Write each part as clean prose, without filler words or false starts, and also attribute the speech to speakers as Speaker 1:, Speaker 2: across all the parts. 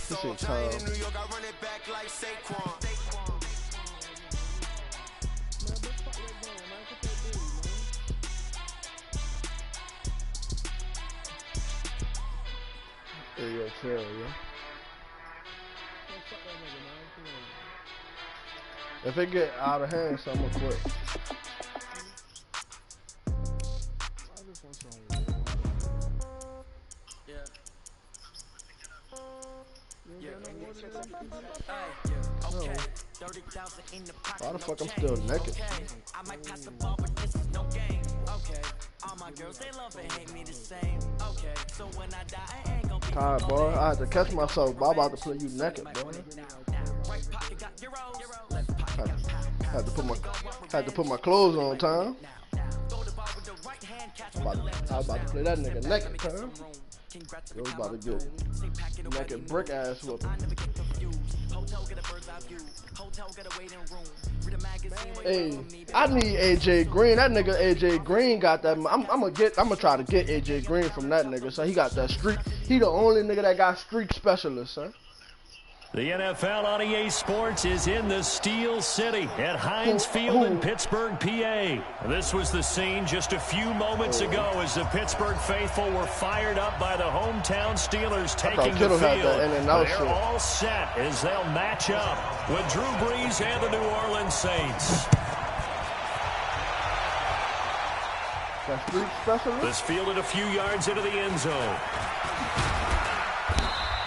Speaker 1: This is tough. Yeah, chill, yeah. If it get out of hand, so I'm gonna quit. Why the fuck I'm still naked? Tired, boy. I had to catch myself. Bob about to play you naked, boy. Had to put my clothes on, time. I was about to play that nigga naked, time. It was about to get naked brick ass whooping. Hey, I need AJ Green. That nigga AJ Green got that. I'm gonna try to get AJ Green from that nigga. So he got that streak. He the only nigga that got streak specialist, son.
Speaker 2: The NFL on EA Sports is in the Steel City at Heinz Field in Pittsburgh, PA. This was the scene just a few moments ago as the Pittsburgh faithful were fired up by the hometown Steelers taking the field. They're all set as they'll match up with Drew Brees and the New Orleans Saints. This fielded a few yards into the end zone.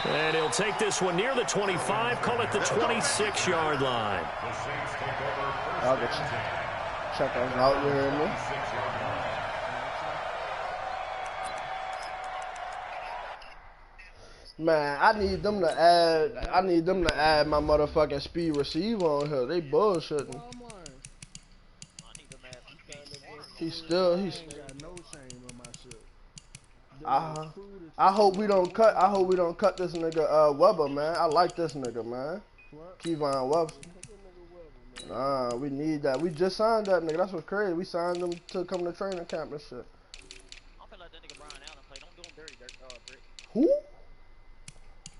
Speaker 2: And he'll take this one near the 25, call it the 26-yard line.
Speaker 1: I'll get you. Check us out there, man. I need them to add my motherfucking speed receiver on here. They bullshitting. He's I hope we don't cut this nigga Weber, man. I like this nigga, man. Kevon Webster. Nah, we need that. We just signed that nigga. That's what's crazy. We signed him to come to training camp and shit.
Speaker 3: I'm finna let that nigga Brian Allen play. Don't do him dirty, Britt.
Speaker 1: Who?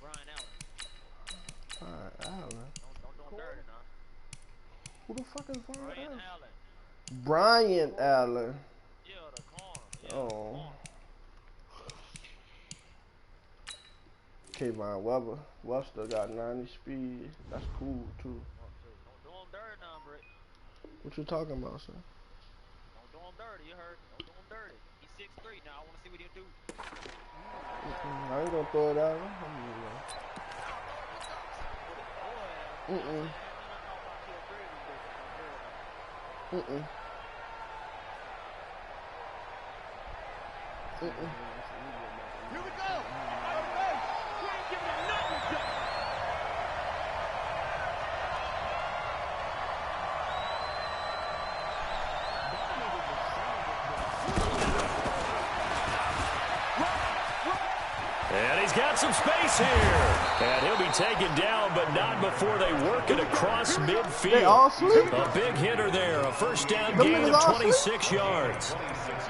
Speaker 3: Brian Allen.
Speaker 1: Brian Allen.
Speaker 3: Don't do him dirty, nah.
Speaker 1: Who the fuck is Brian Allen?
Speaker 3: Allen?
Speaker 1: Brian Allen.
Speaker 3: Yeah, the corner. Yeah,
Speaker 1: oh. Kevon Weber. Webster got 90 speed. That's cool, too.
Speaker 3: Don't do him dirty now, Britt.
Speaker 1: What you talking about, sir?
Speaker 3: Don't do him dirty, you heard? Don't do him dirty. He's 6'3" now. I want to see what he'll do.
Speaker 1: I ain't gonna throw it out.
Speaker 3: Here we go. We ain't giving it nothing.
Speaker 2: And he's got some space here. And he'll be taken down, but not before they work it across midfield. A big hitter there. A first down gain of 26 yards.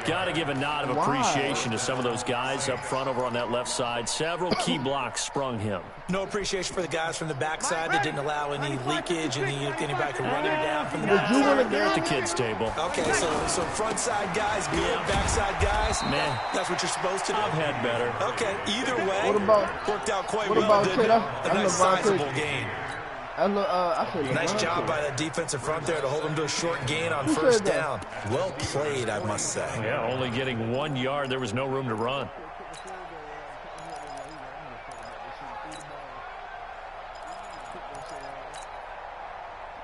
Speaker 2: Got to give a nod of appreciation to some of those guys up front over on that left side. Several key blocks sprung him.
Speaker 4: No appreciation for the guys from the backside that didn't allow any leakage and anybody could run him down from the backside.
Speaker 2: They're at the kids' table.
Speaker 4: Okay, so front side guys, good. Backside guys, man, that's what you're supposed to do.
Speaker 2: I've had better.
Speaker 4: Okay, either way, worked out quite
Speaker 1: well.
Speaker 4: A nice sizable gain. Nice job by that defensive front there to hold him to a short gain on first down. Well played, I must say.
Speaker 2: Yeah, only getting 1 yard. There was no room to run.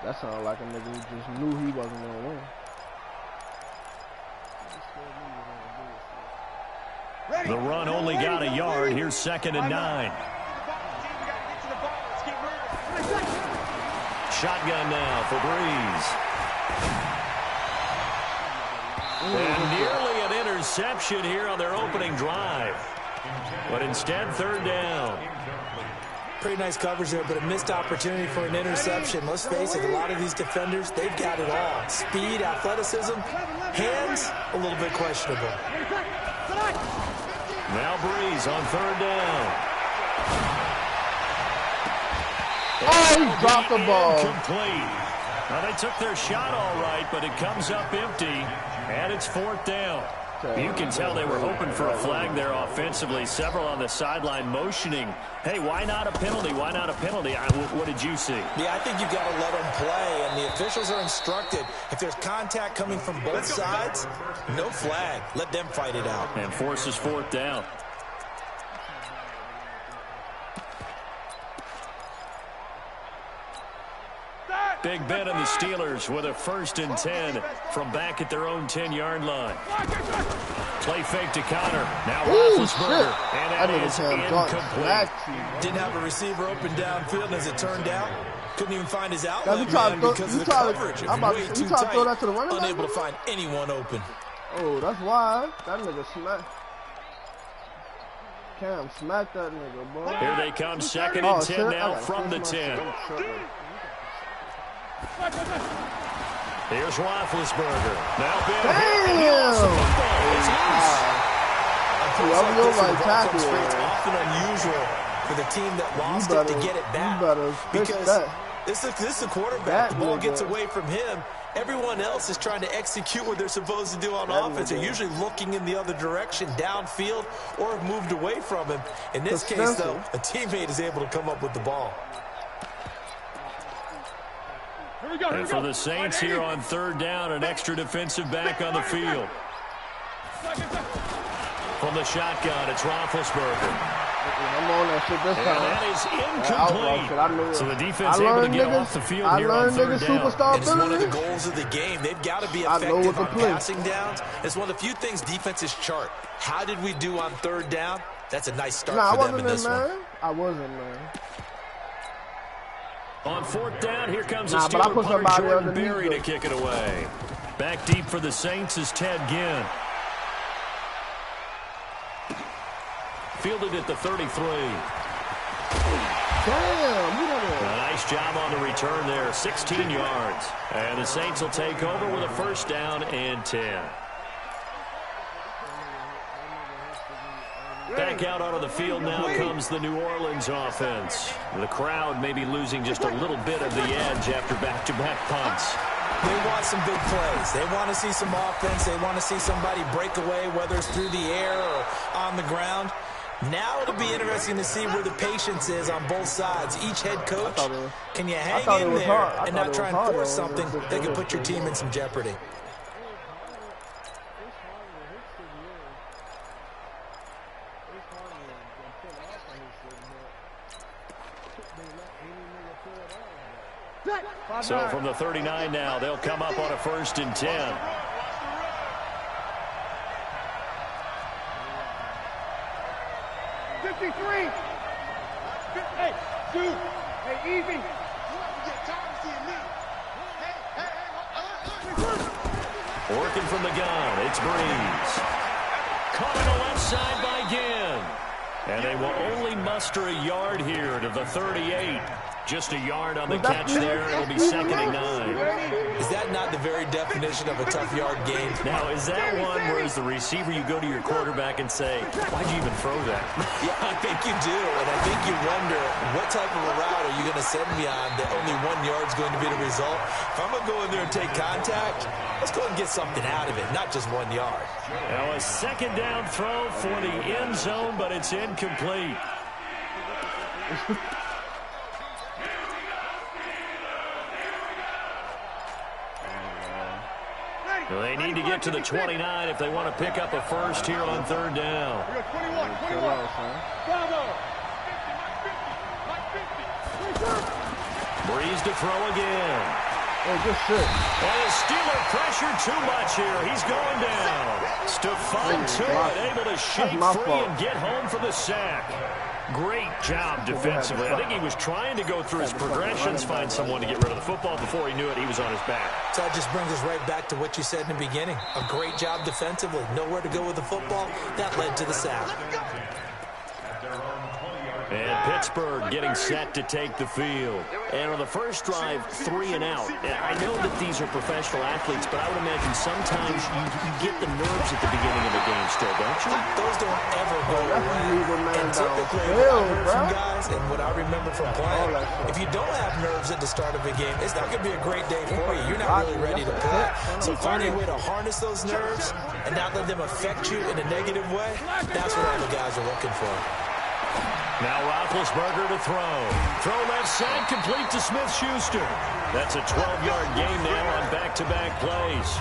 Speaker 1: That sounded like a nigga who just knew he wasn't gonna win.
Speaker 2: The run only got a yard. Here's 2nd and 9. Shotgun now for Brees. And nearly an interception here on their opening drive. But instead, 3rd down.
Speaker 4: Pretty nice coverage there, but a missed opportunity for an interception. Let's face it, a lot of these defenders, they've got it all. Speed, athleticism, hands, a little bit questionable.
Speaker 2: Now Brees on 3rd down.
Speaker 1: he dropped the ball.
Speaker 2: Incomplete. Well, they took their shot all right, but it comes up empty, and it's 4th down. You can tell they were hoping for a flag there offensively. Several on the sideline motioning, hey, why not a penalty? Why not a penalty? What did you see?
Speaker 4: Yeah, I think you've got to let them play, and the officials are instructed. If there's contact coming from both sides, no flag. Let them fight it out.
Speaker 2: And forces 4th down. Big Ben and the Steelers with a 1st and 10 from back at their own 10-yard line. Play fake to Connor. Now Roethlisberger. And that is incomplete.
Speaker 4: Didn't have a receiver open downfield, and as it turned out, couldn't even find his outlet because of the coverage. It was way too tight. Unable to find anyone open.
Speaker 1: Oh, that's why that nigga smacked. Cam smacked that nigga, boy.
Speaker 2: Here they come, 2nd and 10 now from the 10. Here's Roethlisberger. Now Ben.
Speaker 1: Damn!
Speaker 2: It's loose.
Speaker 4: Often unusual for the team that lost it to get it back. Because this is the quarterback. The ball gets away from him. Everyone else is trying to execute what they're supposed to do on offense. They're usually looking in the other direction, downfield, or have moved away from him. In this case, though, a teammate is able to come up with the ball.
Speaker 2: And for the Saints here on 3rd down, an extra defensive back on the field. From the shotgun, it's Roethlisberger.
Speaker 1: I'm on that shit this time.
Speaker 2: And that is incomplete. So the defense able to get off the field here on 3rd down.
Speaker 4: It's one of the goals of the game. They've got to be effective on passing downs. It's one of the few things defenses chart. How did we do on 3rd down? That's a nice start for them in this one.
Speaker 1: I wasn't, man.
Speaker 2: On 4th down, here comes the Steeler punter Jordan Berry to kick it away. Back deep for the Saints is Ted Ginn. Fielded at the 33.
Speaker 1: Damn,
Speaker 2: a nice job on the return there, 16 yards. And the Saints will take over with a 1st down and 10. Back out onto the field now comes the New Orleans offense. The crowd may be losing just a little bit of the edge after back-to-back punts.
Speaker 4: They want some big plays. They want to see some offense. They want to see somebody break away, whether it's through the air or on the ground. Now it'll be interesting to see where the patience is on both sides. Each head coach, can you hang in there and not try and force something that could put your team in some jeopardy?
Speaker 2: So from the 39 now, they'll come up on a 1st and 10.
Speaker 5: Hey, dude. Hey, easy.
Speaker 2: Working from the gun, it's Breeze. Caught on the left side by Ginn. And they will only muster a yard here to the 38. Just a yard on the catch there. It'll be 2nd and 9.
Speaker 4: Is that not the very definition of a tough yard game?
Speaker 2: Now, is that one where as the receiver you go to your quarterback and say, why'd you even throw that?
Speaker 4: Yeah, I think you do. And I think you wonder, what type of a route are you going to send me on that only 1 yard's going to be the result? If I'm going to go in there and take contact, let's go and get something out of it, not just 1 yard.
Speaker 2: Now a 2nd down throw for the end zone, but it's incomplete. They need to get to the 29 if they want to pick up a 1st here on 3rd down. Breeze to throw again.
Speaker 1: Oh, good shit.
Speaker 2: And the Steeler pressure too much here. He's going down. Stephon Tuitt able to shake free and get home for the sack. Great job defensively. I think he was trying to go through his progressions, find someone to get rid of the football. Before he knew it, he was on his back.
Speaker 4: So that just brings us right back to what you said in the beginning. A great job defensively. Nowhere to go with the football. That led to the sack.
Speaker 2: And Pittsburgh getting set to take the field. And on the first drive, 3 and out. I know that these are professional athletes, but I would imagine sometimes you get the nerves at the beginning of a game still, don't you?
Speaker 4: Those don't ever go away. And typically, what I heard from guys and what I remember from playing, if you don't have nerves at the start of a game, it's not going to be a great day for you. You're not really ready to play. So finding a way to harness those nerves and not let them affect you in a negative way, that's what all the guys are looking for.
Speaker 2: Now Roethlisberger to throw. Throw left side, complete to Smith-Schuster. That's a 12-yard gain now on back-to-back plays.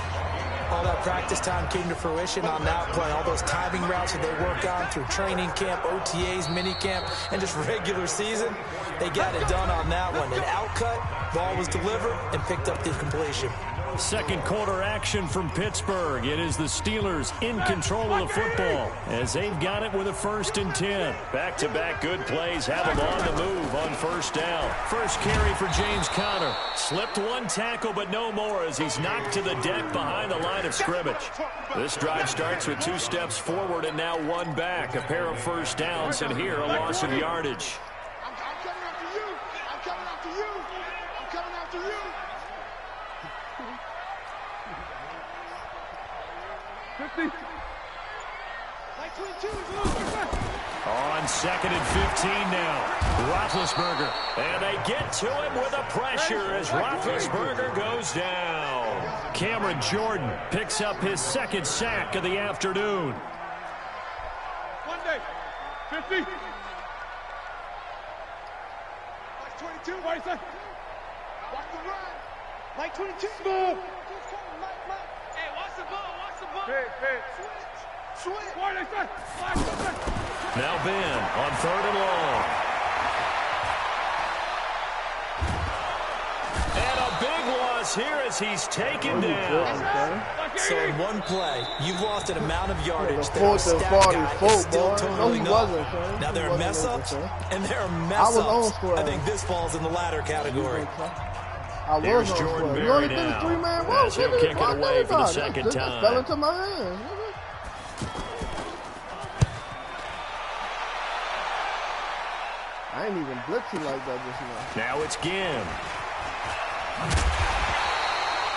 Speaker 4: All that practice time came to fruition on that play. All those timing routes that they work on through training camp, OTAs, minicamp, and just regular season, they got it done on that one. An outcut, ball was delivered, and picked up the completion.
Speaker 2: Second quarter action from Pittsburgh. It is the Steelers in control of the football as they've got it with a 1st and 10. Back-to-back good plays have them on the move on first down. First carry for James Conner. Slipped one tackle, but no more as he's knocked to the deck behind the line of scrimmage. This drive starts with 2 steps forward and now 1 back. A pair of first downs, and here a loss of yardage.
Speaker 5: I'm coming after you. I'm coming after you. I'm coming after you. 50. Like 22 is
Speaker 2: on 2nd and 15 now. Roethlisberger. And they get to him with a pressure as Roethlisberger goes down. Cameron Jordan picks up his 2nd sack of the afternoon.
Speaker 5: Monday. 50. Like 22. What is that? Watch the run. Like 22. Move.
Speaker 3: Hey, watch the ball. Watch the ball.
Speaker 5: Hey. Switch. What is that?
Speaker 2: Now Ben on 3rd and long. And a big loss here as he's taken down.
Speaker 4: So in one play, you've lost an amount of yardage that our stat guy is still totaling up. Now there are mess-ups, and there are mess-ups. I think this falls in the latter category.
Speaker 2: Here's Jordan Berry now. As he'll kick it away for the 2nd time.
Speaker 1: Fell into my hands. I ain't even blitzing like that just now.
Speaker 2: Now it's Ginn.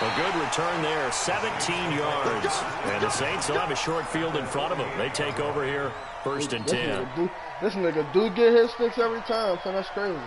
Speaker 2: A good return there, 17 yards. And the Saints will have a short field in front of them. They take over here, 1st and 10.
Speaker 1: This nigga do get his sticks every time, so that's crazy.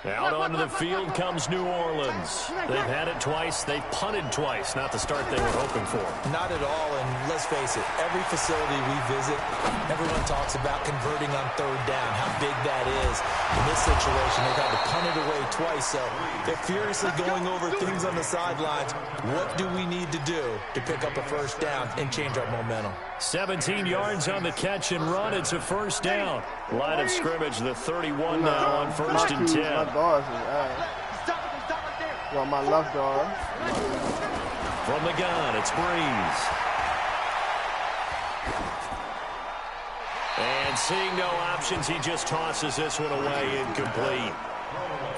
Speaker 2: Out onto the field comes New Orleans. They've had it twice. They've punted twice. Not the start they were hoping for.
Speaker 4: Not at all, and let's face it, every facility we visit, everyone talks about converting on 3rd down, how big that is. In this situation, they've had to punt it away twice, so they're furiously going over things on the sidelines. What do we need to do to pick up a 1st down and change our momentum?
Speaker 2: 17 yards on the catch and run. It's a 1st down. Line of scrimmage, the 31 now on 1st and 10.
Speaker 1: My guards is ass. Well, my left guard.
Speaker 2: From the gun, it's Breeze. And seeing no options, he just tosses this one away incomplete.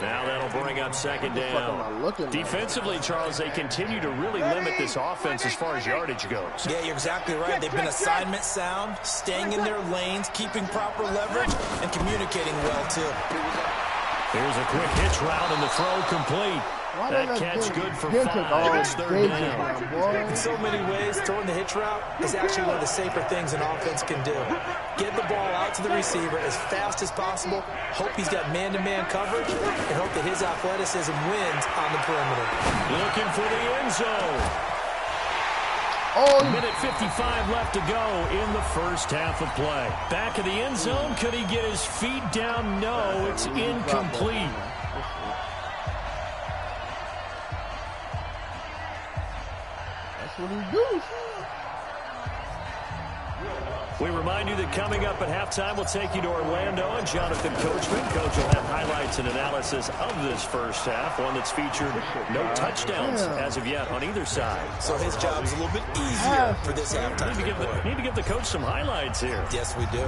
Speaker 2: Now that'll bring up 2nd down. Defensively, Charles, they continue to really limit this offense as far as yardage goes.
Speaker 4: Yeah, you're exactly right. They've been assignment sound, staying in their lanes, keeping proper leverage, and communicating well, too.
Speaker 2: Here's a quick hitch route and the throw complete. That catch good for 5. It's 3rd down.
Speaker 4: In so many ways, throwing the hitch route is actually one of the safer things an offense can do. Get the ball out to the receiver as fast as possible, hope he's got man-to-man coverage, and hope that his athleticism wins on the perimeter.
Speaker 2: Looking for the end zone. Minute 55 left to go in the 1st half of play. Back of the end zone. Could he get his feet down? No, it's incomplete.
Speaker 1: That's what he do.
Speaker 2: We remind you that coming up at halftime, we'll take you to Orlando and Jonathan Coachman. Coach will have highlights and analysis of this 1st half, one that's featured no touchdowns as of yet on either side.
Speaker 4: So his job's a little bit easier for this halftime.
Speaker 2: Need to give the coach some highlights here.
Speaker 4: Yes, we do.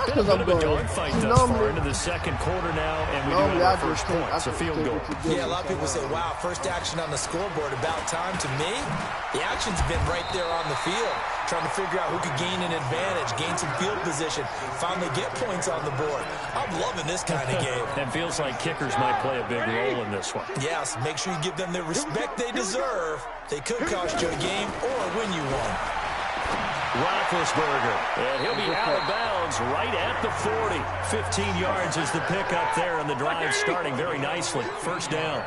Speaker 2: Been a bit of a dogfight thus far into the 2nd quarter now, and we do have our 1st point. It's a field goal.
Speaker 4: Yeah, a lot of people say, wow, 1st action on the scoreboard, about time. To me, the action's been right there on the field. trying to figure out who could gain an advantage, gain some field position, finally get points on the board. I'm loving this kind of game.
Speaker 2: It feels like kickers might play a big role in this one.
Speaker 4: Yes, make sure you give them the respect they deserve. They could cost you a game or win you one.
Speaker 2: Roethlisberger, and he'll be out of bounds right at the 40. 15 yards is the pickup there, and the drive starting very nicely. First down.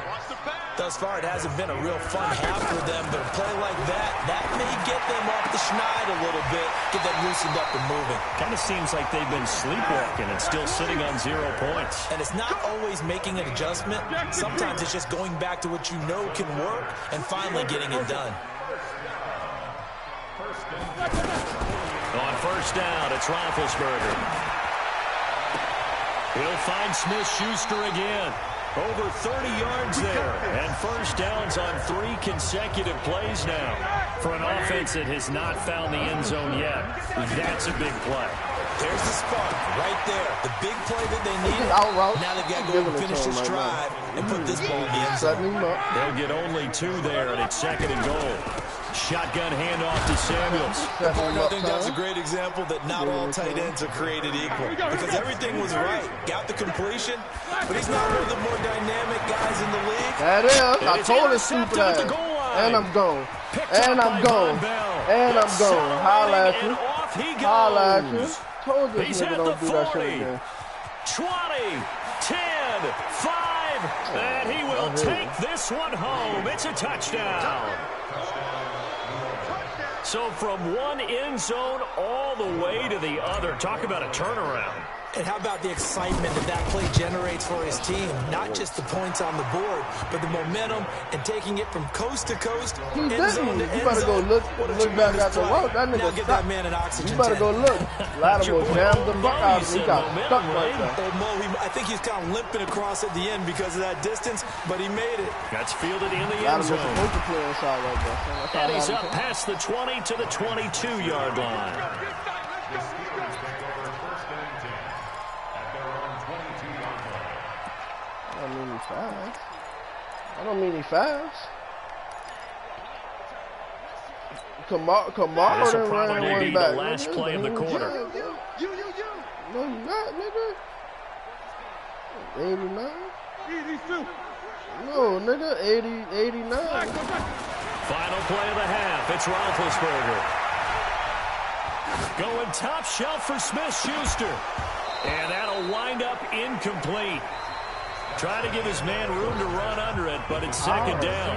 Speaker 4: Thus far, it hasn't been a real fun half for them, but a play like that may get them off the schneid a little bit, get them loosened up and moving.
Speaker 2: Kind of seems like they've been sleepwalking and still sitting on 0 points.
Speaker 4: And it's not always making an adjustment. Sometimes it's just going back to what you know can work and finally getting it done.
Speaker 2: On first down, it's Roethlisberger. He'll find Smith-Schuster again. Over 30 yards there. And first downs on 3 consecutive plays now. For an offense that has not found the end zone yet, that's a big play.
Speaker 4: There's the spark right there. The big play that they needed. Now they've got to go and finish this drive and put this ball in the end zone.
Speaker 2: They'll get only 2 there, and it's 2nd and goal. Shotgun handoff to Samuels.
Speaker 4: I think that's a great example that not all tight ends are created equal. Because everything was right. Got the completion, but he's not one of the more dynamic guys in the league.
Speaker 1: That is. I told him stupid ass. And I'm gone. And I'm gone. And I'm gone. Holla at you. Holla at you. Told this nigga don't do that shit again.
Speaker 2: 20, 10, 5, and he will take this one home. It's a touchdown. So from one end zone all the way to the other. Talk about a turnaround.
Speaker 4: And how about the excitement that play generates for his team? Not just the points on the board, but the momentum and taking it from coast to coast, end zone to end zone.
Speaker 1: You better go look back at the road. That nigga
Speaker 4: now get that man an oxygen
Speaker 1: You better go look. Latimer jammed the fuck out of him. He got stuck right there.
Speaker 4: Mo, I think he's kind of limping across at the end because of that distance, but he made it.
Speaker 2: That's fielded in the end zone.
Speaker 1: Latimer's supposed to play inside right there.
Speaker 2: And he's up past the 20 to the 22-yard line.
Speaker 1: I don't mean he fast. I don't mean he fast. Kamara
Speaker 2: this will
Speaker 1: done ran
Speaker 2: probably
Speaker 1: one
Speaker 2: be
Speaker 1: back.
Speaker 2: the last play of the quarter.
Speaker 5: You.
Speaker 1: No, you're not, nigga. 89? No, nigga, 89.
Speaker 2: Final play of the half. It's Roethlisberger. Going top shelf for Smith-Schuster. And that'll wind up incomplete. Try to give his man room to run under it, but it's 2nd down.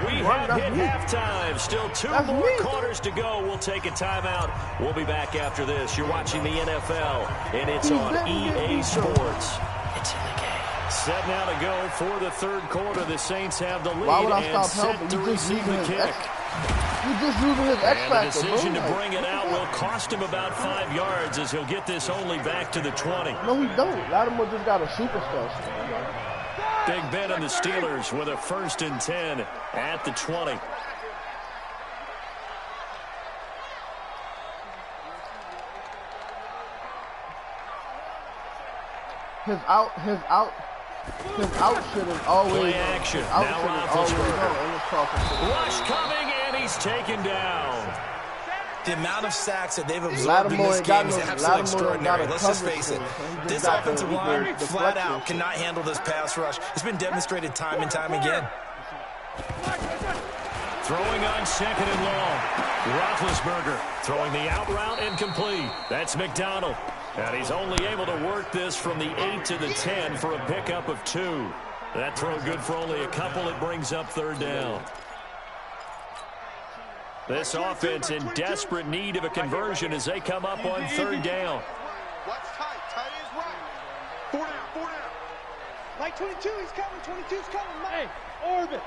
Speaker 2: We have hit halftime. Still 2 more quarters to go. We'll take a timeout. We'll be back after this. You're watching the NFL, and it's on EA Sports. It's in the game. 7 now to go for the 3rd quarter. The Saints have the lead and set to receive the kick.
Speaker 1: He's just using his X factor.
Speaker 2: And the decision to bring it out will cost him about 5 yards as he'll get this only back to the 20.
Speaker 1: No, he don't. Latimer just got a superstar.
Speaker 2: Big Ben and the Steelers with a 1st and 10 at the 20.
Speaker 1: His out shit is always
Speaker 2: play action. Now Roethlisberger. Rush coming, and he's taken down.
Speaker 4: The amount of sacks that they've observed in this game is absolutely extraordinary. Let's just face it. This offensive line, flat out, cannot handle this pass rush. It's been demonstrated time and time again.
Speaker 2: Throwing on 2nd and long. Roethlisberger throwing the out route and complete. That's McDonald. And he's only able to work this from the 8 to the 10 for a pickup of 2. That throw good for only a couple. It brings up 3rd down. This offense in desperate need of a conversion as they come up on 3rd down.
Speaker 5: Watch tight. Tight is right. 4 down. Like 22, he's coming. 22's coming. Hey, orbit.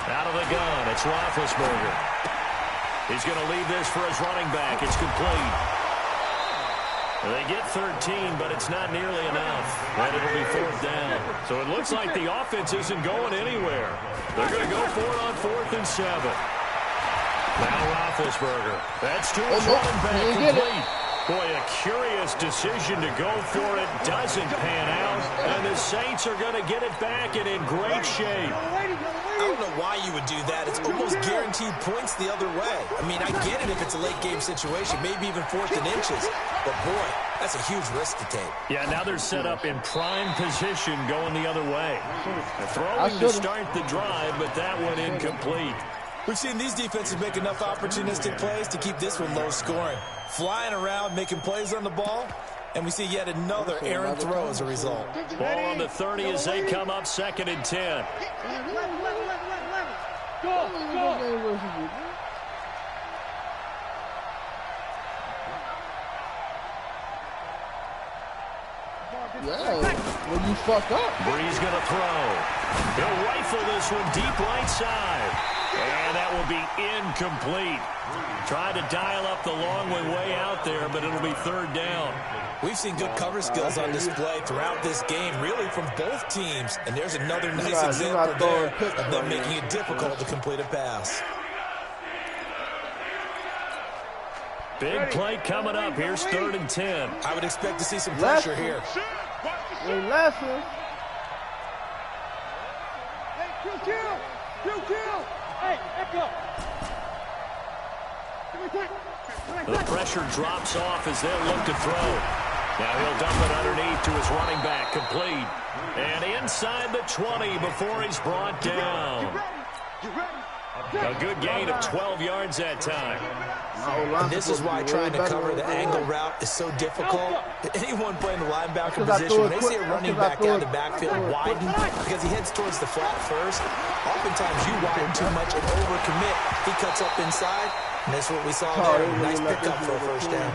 Speaker 2: Out of the gun, it's Roethlisberger. He's going to leave this for his running back. It's complete. They get 13, but it's not nearly enough. And it'll be 4th down. So it looks like the offense isn't going anywhere. They're going to go for it on 4th and 7. Now Roethlisberger. That's to his running back, complete. Boy, a curious decision to go for it. Doesn't pan out. And the Saints are going to get it back and in great shape.
Speaker 4: I don't know why you would do that. It's almost guaranteed points the other way. I mean, I get it if it's a late-game situation, maybe even 4th and inches. But, boy, that's a huge risk to take.
Speaker 2: Yeah, now they're set up in prime position going the other way. They're throwing to start the drive, but that one incomplete.
Speaker 4: We've seen these defenses make enough opportunistic plays to keep this one low scoring. Flying around, making plays on the ball, and we see yet another errant throw as a result.
Speaker 2: Ball on the 30 as they come up 2nd and 10.
Speaker 5: Go.
Speaker 1: Yeah, when you fuck up.
Speaker 2: Bree's going to throw. He'll rifle this one deep right side. And that will be incomplete. Tried to dial up the long one way out there, but it'll be 3rd down.
Speaker 4: We've seen good cover skills on display throughout this game, really from both teams. And there's another nice example there of them making it difficult to complete a pass.
Speaker 2: Big play coming up. Here's 3rd and 10.
Speaker 4: I would expect to see some pressure here.
Speaker 1: Ain't laughing.
Speaker 5: Hey, kill. Hey, echo.
Speaker 2: The pressure drops off as they'll look to throw. Now he'll dump it underneath to his running back, complete. And inside the 20 before he's brought down. A good gain of 12 yards that time.
Speaker 4: And this is why trying to cover the angle route is so difficult. Anyone playing the linebacker position, when they see a running back down the backfield widen because he heads towards the flat first, oftentimes you widen too much and overcommit. He cuts up inside, and that's what we saw there. Nice pickup for a 1st down.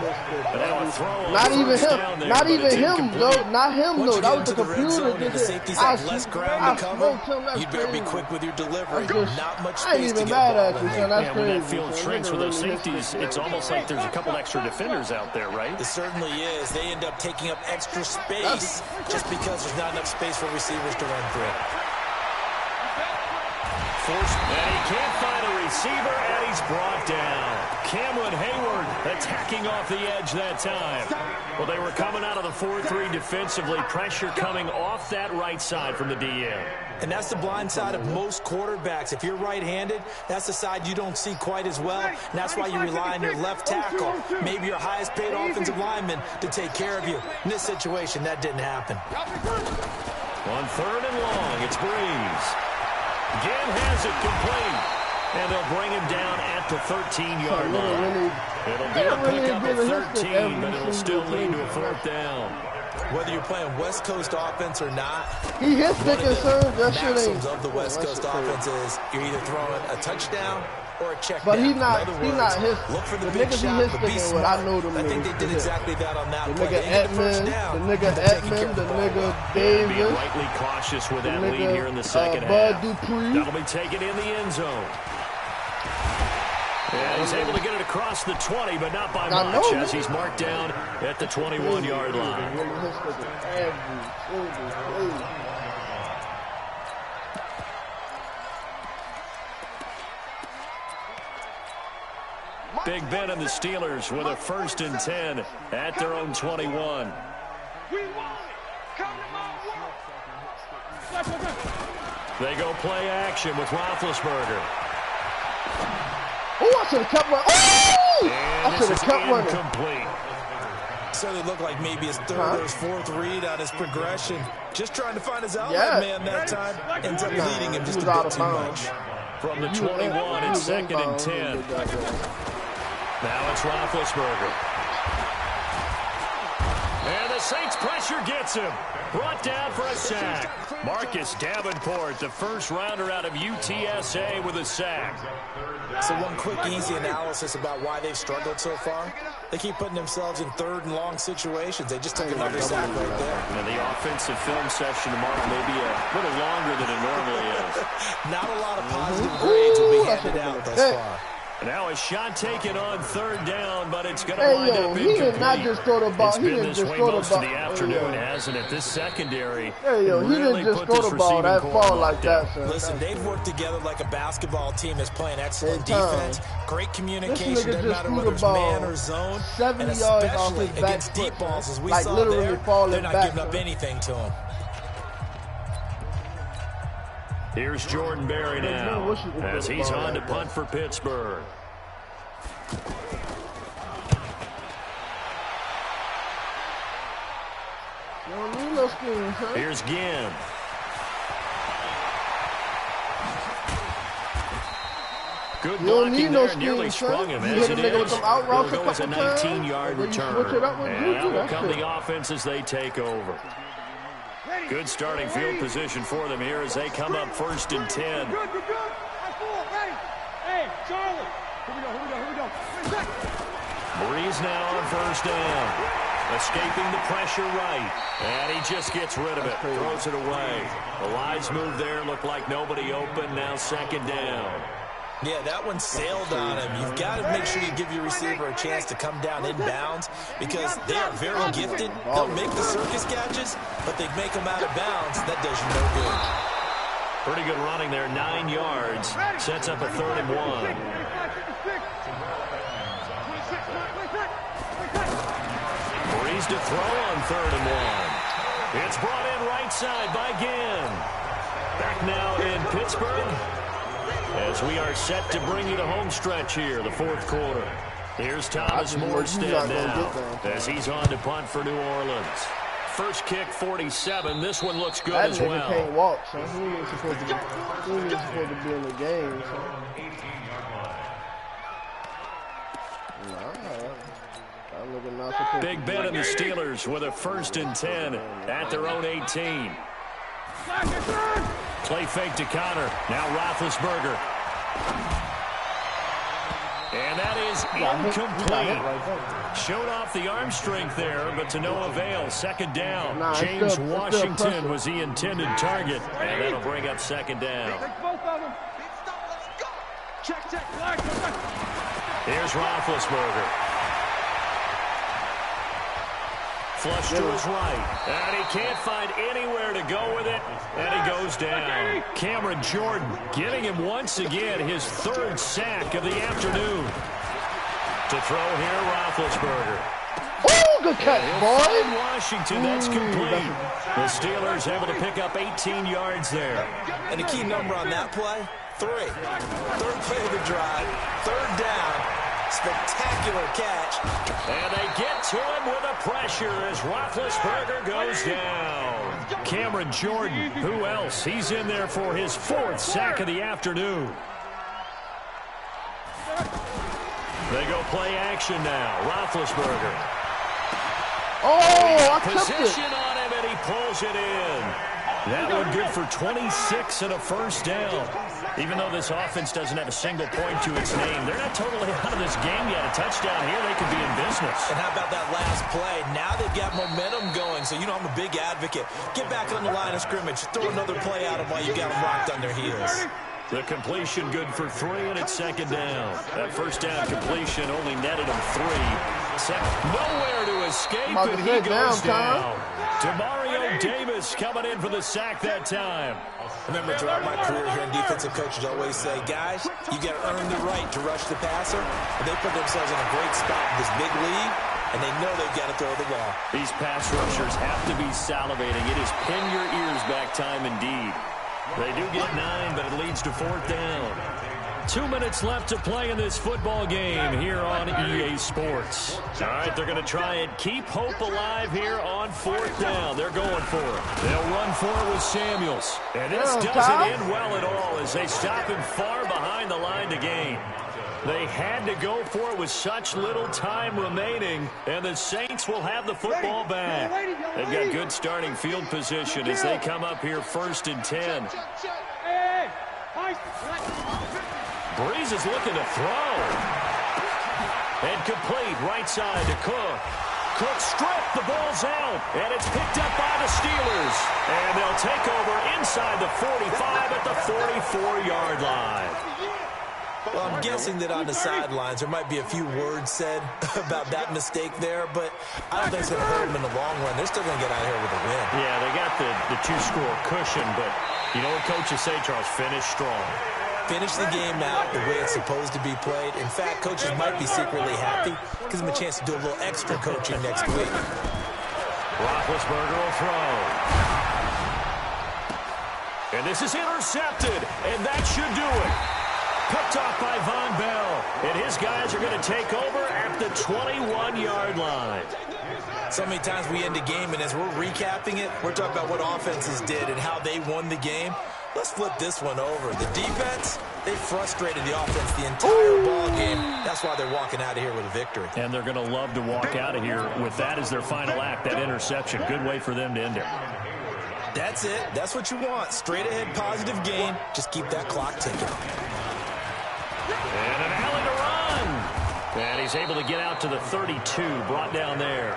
Speaker 1: Not even him, though. Not him, though. That was the computer.
Speaker 4: The safeties have less ground to cover. You'd better be quick with your delivery. Not much space to get the ball in there.
Speaker 2: Yeah, when that field shrinks with those safeties, it's almost like there's a couple extra defenders out there, right?
Speaker 4: It certainly is. They end up taking up extra space just because there's not enough space for receivers to run through.
Speaker 2: And he can't find a receiver, and he's brought down. Cameron Hayward attacking off the edge that time. Well, they were coming out of the 4-3 defensively. Pressure coming off that right side from the DM.
Speaker 4: And that's the blind side of most quarterbacks. If you're right-handed, that's the side you don't see quite as well. And that's why you rely on your left tackle, maybe your highest-paid offensive lineman, to take care of you. In this situation, that didn't happen.
Speaker 2: On 3rd and long, it's Breeze. Again has it complete. And they'll bring him down at the 13-yard line. It'll be a pickup of 13, but it'll still lead to a 4th down.
Speaker 4: Whether you're playing West Coast offense or not,
Speaker 1: he hits the concern. That shit ain't.
Speaker 4: Maxims of the West Coast offense is you're either throwing a touchdown or a check
Speaker 1: but
Speaker 4: down.
Speaker 1: He's not his.
Speaker 4: Look for the big shot, but be smart.
Speaker 1: I know them.
Speaker 4: I think they did exactly that on that
Speaker 1: play. The nigga Davis.
Speaker 2: Being rightly cautious with that lead here in the second half.
Speaker 1: Dupree.
Speaker 2: That'll be taken in the end zone. And he's able to get it across the 20, but not by much as he's marked down at the 21-yard line. Big Ben and the Steelers with a 1st and 10 at their own 21.
Speaker 5: We want it. Come to my world.
Speaker 2: They go play action with Roethlisberger.
Speaker 1: Oh, I should have kept running. Oh! I should have kept running.
Speaker 2: Incomplete.
Speaker 4: So it looked like maybe his 3rd or his 4th read on his progression. Just trying to find his outlet man that time. Ends up leading him just a bit too much.
Speaker 2: From the 21, it's 2nd and 10. Now it's Roethlisberger. And the Saints pressure gets him. Brought down for a sack. Marcus Davenport, the first rounder out of UTSA with a sack.
Speaker 4: So one quick, easy analysis about why they've struggled so far. They keep putting themselves in 3rd and long situations. They just took another sack right there.
Speaker 2: And the offensive film session tomorrow may be a little longer than it normally is.
Speaker 4: Not a lot of positive grades will be handed out thus far.
Speaker 2: Now a shot taken on 3rd down, but it's going to wind up incomplete.
Speaker 1: He did not just throw the ball.
Speaker 2: It's been this way most of the afternoon, hasn't it? This secondary
Speaker 1: he didn't just throw the ball that far like that, sir.
Speaker 4: Listen, they've worked together like a basketball team that's playing excellent defense, great communication, no matter whether it's man or zone,
Speaker 1: 70 yards off his back
Speaker 4: against deep balls, as we
Speaker 1: like
Speaker 4: saw
Speaker 1: literally
Speaker 4: there,
Speaker 1: falling
Speaker 4: they're not
Speaker 1: back,
Speaker 4: giving up anything to him.
Speaker 2: Here's Jordan Berry now as he's on to punt for Pittsburgh. Here's Ginn. Good blocking there, nearly sprung him as it is. It'll go as a 19-yard return. And out will come the offense as they take over. Good starting field position for them here as they come up 1st and 10.
Speaker 5: Hey, Charlie. Here we go.
Speaker 2: Breeze now on 1st down. Escaping the pressure right. And he just gets rid of it. Throws it away. The wise move there. Looked like nobody open. Now 2nd down.
Speaker 4: Yeah, that one sailed on him. You've got to make sure you give your receiver a chance to come down inbounds because they are very gifted. They'll make the circus catches, but they make them out of bounds. That does you no good.
Speaker 2: Pretty good running there, 9 yards. Sets up a 3rd and 1. Breeze to throw on 3rd and 1. It's brought in right side by Ginn. Back now in Pittsburgh as we are set to bring you the home stretch here, the 4th quarter. Here's Thomas Morstead now as he's on to punt for New Orleans. First kick, 47. This one looks good as well.
Speaker 1: That nigga can't walk, so he ain't supposed to be in the game. So.
Speaker 2: Big Ben and the Steelers with a 1st and 10 at their own 18. Play fake to Connor. Now Roethlisberger. And that is incomplete. Showed off the arm strength there, but to no avail. 2nd down. James Washington was the intended target. And that'll bring up 2nd down. Here's Roethlisberger. Flush to his right. And he can't find anywhere to go with it. And he goes down. Cameron Jordan getting him once again his 3rd sack of the afternoon. To throw here, Roethlisberger.
Speaker 1: Oh, good catch, boy.
Speaker 2: Washington, that's complete. The Steelers able to pick up 18 yards there.
Speaker 4: And the key number on that play, 3. 3rd play of the drive, 3rd down. Spectacular catch.
Speaker 2: And they get to him with the pressure as Roethlisberger goes down. Cameron Jordan, who else? He's in there for his 4th sack of the afternoon. They go play action now. Roethlisberger.
Speaker 1: Oh, I took it.
Speaker 2: Position on him, and he pulls it in. That one good for 26 and a 1st down. Even though this offense doesn't have a single point to its name, they're not totally out of this game yet. A touchdown here, they could be in business.
Speaker 4: And how about that last play? Now they've got momentum going, so you know I'm a big advocate. Get back on the line of scrimmage. Throw another play at them while you've got them locked on their heels.
Speaker 2: The completion good for 3, and it's 2nd down. That 1st down completion only netted him 3. Nowhere to escape, and he goes down. Demario Davis coming in for the sack that time.
Speaker 4: Remember, throughout my career here in defensive coaches always say, guys, you got to earn the right to rush the passer. And they put themselves in a great spot in this big league, and they know they've got to throw the ball.
Speaker 2: These pass rushers have to be salivating. It is pin your ears back time indeed. They do get 9, but it leads to 4th down. 2 minutes left to play in this football game here on EA Sports. All right, they're going to try and keep hope alive here on 4th down. They're going for it. They'll run for it with Samuels. And this doesn't end well at all as they stop him far behind the line to gain. They had to go for it with such little time remaining, and the Saints will have the football back. They've got good starting field position as they come up here 1st and 10. Breeze is looking to throw. And complete right side to Cook. Cook stripped, the ball's out, and it's picked up by the Steelers. And they'll take over inside the 45 at the 44-yard line.
Speaker 4: Well, I'm guessing that on the sidelines there might be a few words said about that mistake there, but I don't think it's going to hurt them in the long run. They're still going to get out here with a win.
Speaker 2: Yeah, they got the 2-score cushion, but you know what coaches say, Charles? Finish strong.
Speaker 4: Finish the game out the way it's supposed to be played. In fact, coaches might be secretly happy. Gives them a chance to do a little extra coaching next week.
Speaker 2: Roethlisberger will throw. And this is intercepted, and that should do it. Picked off by Von Bell, and his guys are going to take over at the 21-yard line.
Speaker 4: So many times we end the game, and as we're recapping it, we're talking about what offenses did and how they won the game. Let's flip this one over. The defense, they frustrated the offense the entire ball game. That's why they're walking out of here with a victory.
Speaker 2: And they're going to love to walk out of here with that as their final act, that interception. Good way for them to end it.
Speaker 4: That's it. That's what you want. Straight ahead, positive gain. Just keep that clock ticking.
Speaker 2: And an alley to run. And he's able to get out to the 32, brought down there.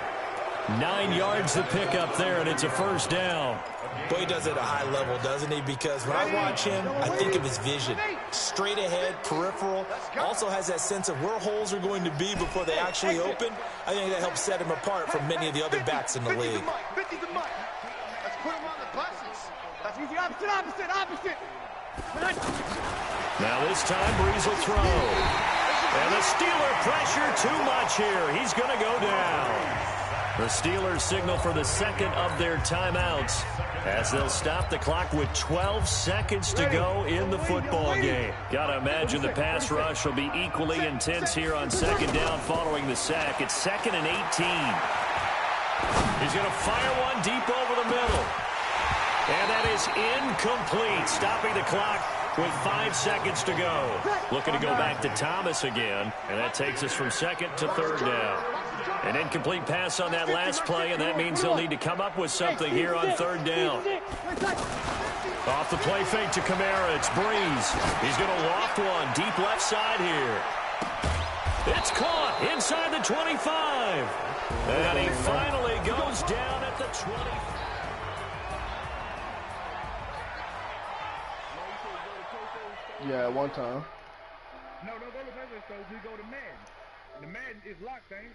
Speaker 2: 9 yards to pick up there, and it's a first down.
Speaker 4: Boy, he does it at a high level, doesn't he? Because when I watch him, I think of his vision. Straight ahead, peripheral. Also has that sense of where holes are going to be before they actually open. I think that helps set him apart from many of the other backs in the league.
Speaker 5: Let's put him on the buses. That's easy. Opposite.
Speaker 2: Now this time, Breeze will throw. And the Steeler pressure too much here. He's going to go down. The Steelers signal for the second of their timeouts as they'll stop the clock with 12 seconds to go in the football game. Gotta imagine the pass rush will be equally intense here on second down following the sack. It's 2nd and 18. He's going to fire one deep over the middle. And that is incomplete, stopping the clock with 5 seconds to go. Looking to go back to Thomas again, and that takes us from second to third down. An incomplete pass on that last play, and that means he'll need to come up with something here on third down. Off the play fake to Kamara, it's Breeze. He's going to loft one deep left side here. It's caught inside the 25. And he finally goes down at the 20.
Speaker 1: Yeah, one time.
Speaker 5: No, don't go to Vegas, so we go to Madden. The Madden is locked, ain't it?